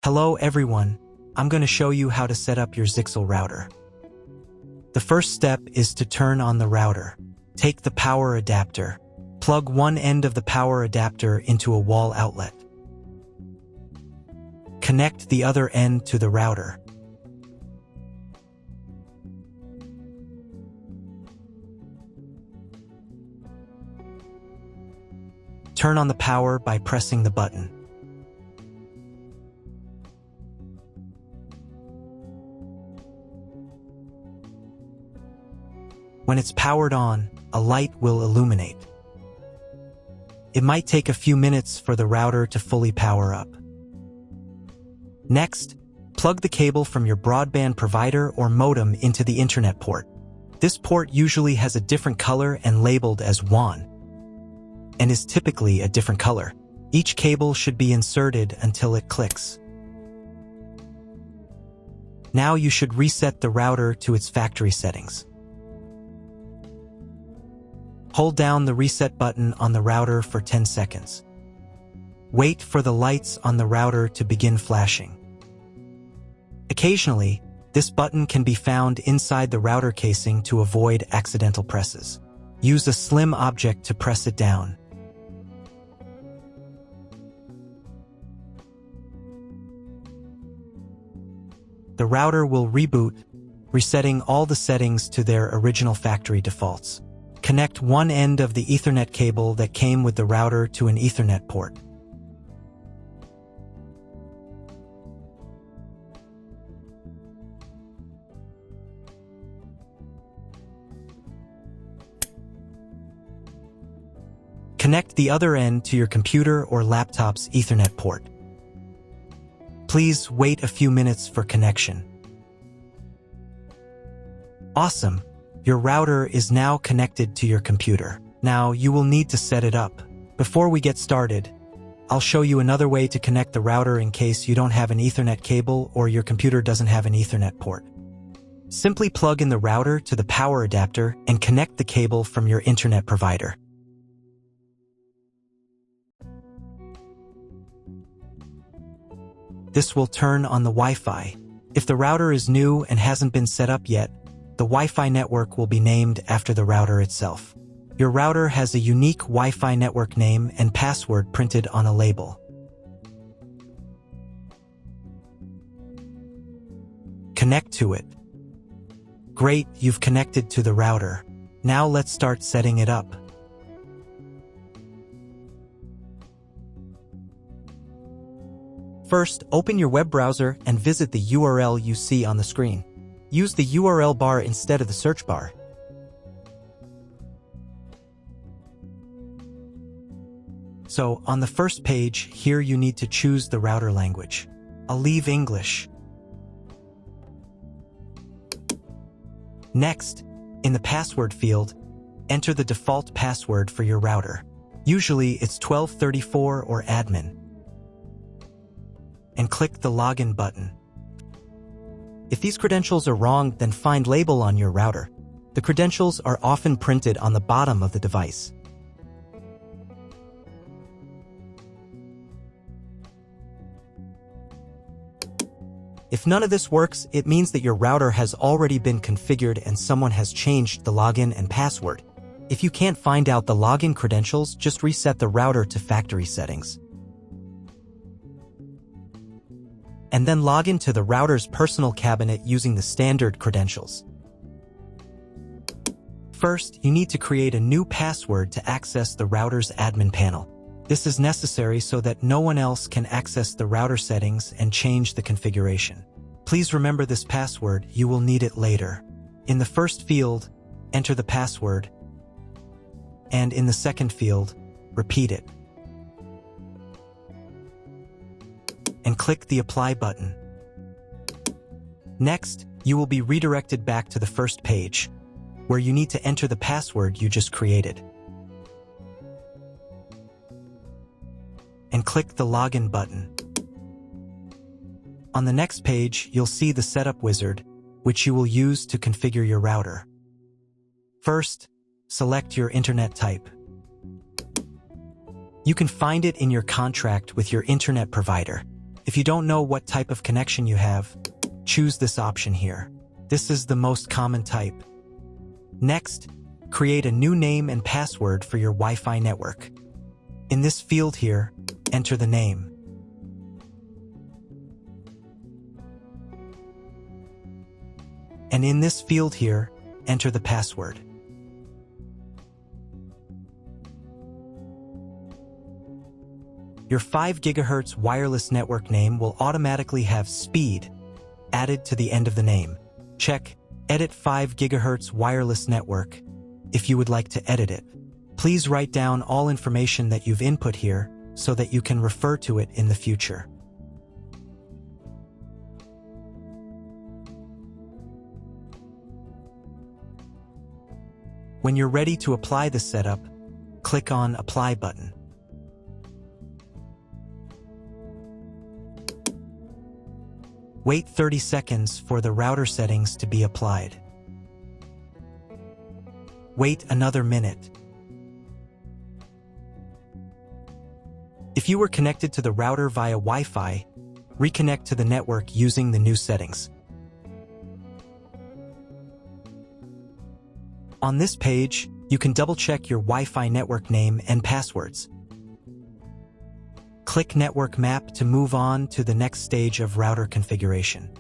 Hello everyone, I'm going to show you how to set up your Zyxel router. The first step is to turn on the router. Take the power adapter. Plug one end of the power adapter into a wall outlet. Connect the other end to the router. Turn on the power by pressing the button. When it's powered on, a light will illuminate. It might take a few minutes for the router to fully power up. Next, plug the cable from your broadband provider or modem into the internet port. This port usually has a different color and labeled as WAN, and is typically a different color. Each cable should be inserted until it clicks. Now you should reset the router to its factory settings. Hold down the reset button on the router for 10 seconds. Wait for the lights on the router to begin flashing. Occasionally, this button can be found inside the router casing to avoid accidental presses. Use a slim object to press it down. The router will reboot, resetting all the settings to their original factory defaults. Connect one end of the Ethernet cable that came with the router to an Ethernet port. Connect the other end to your computer or laptop's Ethernet port. Please wait a few minutes for connection. Awesome! Your router is now connected to your computer. Now you will need to set it up. Before we get started, I'll show you another way to connect the router in case you don't have an Ethernet cable or your computer doesn't have an Ethernet port. Simply plug in the router to the power adapter and connect the cable from your internet provider. This will turn on the Wi-Fi. If the router is new and hasn't been set up yet, the Wi-Fi network will be named after the router itself. Your router has a unique Wi-Fi network name and password printed on a label. Connect to it. Great, you've connected to the router. Now let's start setting it up. First, open your web browser and visit the URL you see on the screen. Use the URL bar instead of the search bar. So, on the first page, here you need to choose the router language. I'll leave English. Next, in the password field, enter the default password for your router. Usually it's 1234 or admin. And click the login button. If these credentials are wrong, then find label on your router. The credentials are often printed on the bottom of the device. If none of this works, it means that your router has already been configured and someone has changed the login and password. If you can't find out the login credentials, just reset the router to factory settings. And then log into the router's personal cabinet using the standard credentials. First, you need to create a new password to access the router's admin panel. This is necessary so that no one else can access the router settings and change the configuration. Please remember this password, you will need it later. In the first field, enter the password, and in the second field, repeat it. And click the Apply button. Next, you will be redirected back to the first page, where you need to enter the password you just created. And click the Login button. On the next page, you'll see the Setup wizard, which you will use to configure your router. First, select your internet type. You can find it in your contract with your internet provider. If you don't know what type of connection you have, choose this option here. This is the most common type. Next, create a new name and password for your Wi-Fi network. In this field here, enter the name. And in this field here, enter the password. Your 5 GHz wireless network name will automatically have speed added to the end of the name. Check Edit 5 GHz wireless network if you would like to edit it. Please write down all information that you've input here so that you can refer to it in the future. When you're ready to apply the setup, click on Apply button. Wait 30 seconds for the router settings to be applied. Wait another minute. If you were connected to the router via Wi-Fi, reconnect to the network using the new settings. On this page, you can double-check your Wi-Fi network name and passwords. Click Network Map to move on to the next stage of router configuration.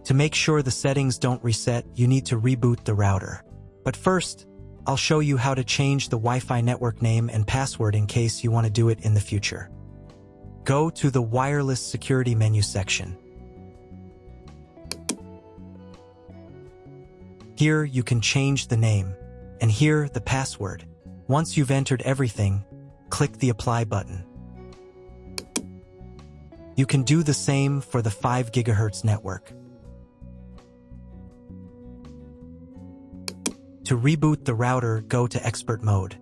To make sure the settings don't reset, you need to reboot the router. But first, I'll show you how to change the Wi-Fi network name and password in case you want to do it in the future. Go to the Wireless Security menu section. Here you can change the name, and here the password. Once you've entered everything, click the Apply button. You can do the same for the 5 GHz network. To reboot the router, go to Expert Mode.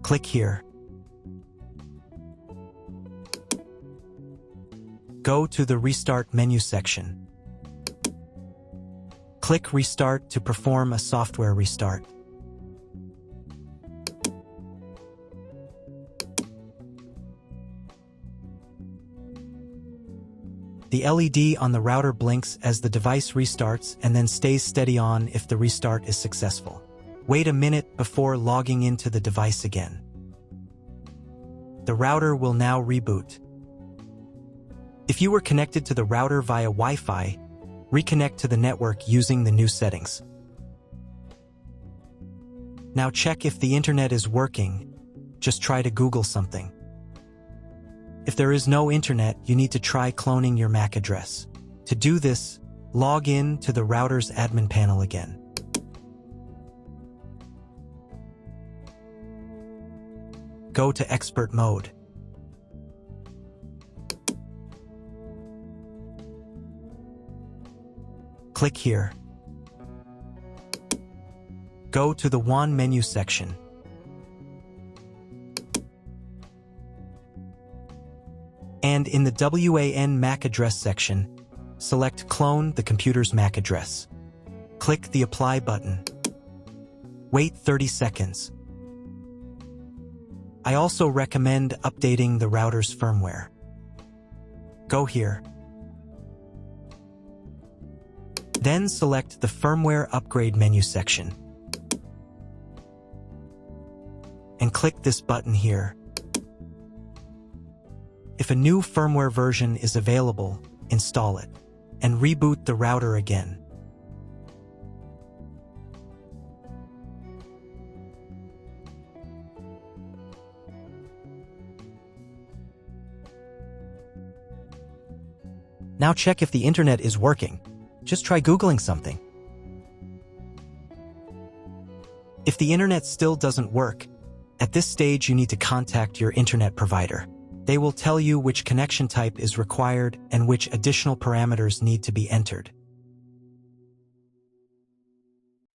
Click here. Go to the Restart menu section. Click Restart to perform a software restart. The LED on the router blinks as the device restarts and then stays steady on if the restart is successful. Wait a minute before logging into the device again. The router will now reboot. If you were connected to the router via Wi-Fi, reconnect to the network using the new settings. Now check if the internet is working. Just try to Google something. If there is no internet, you need to try cloning your MAC address. To do this, log in to the router's admin panel again. Go to Expert Mode. Click here. Go to the WAN menu section. And in the WAN MAC address section, select Clone the computer's MAC address. Click the Apply button. Wait 30 seconds. I also recommend updating the router's firmware. Go here. Then select the Firmware Upgrade menu section. And click this button here. If a new firmware version is available, install it, and reboot the router again. Now check if the internet is working. Just try Googling something. If the internet still doesn't work, at this stage you need to contact your internet provider. They will tell you which connection type is required and which additional parameters need to be entered.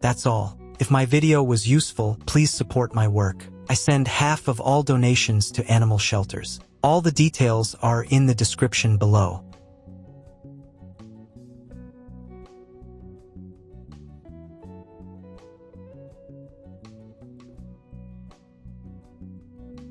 That's all. If my video was useful, please support my work. I send half of all donations to animal shelters. All the details are in the description below.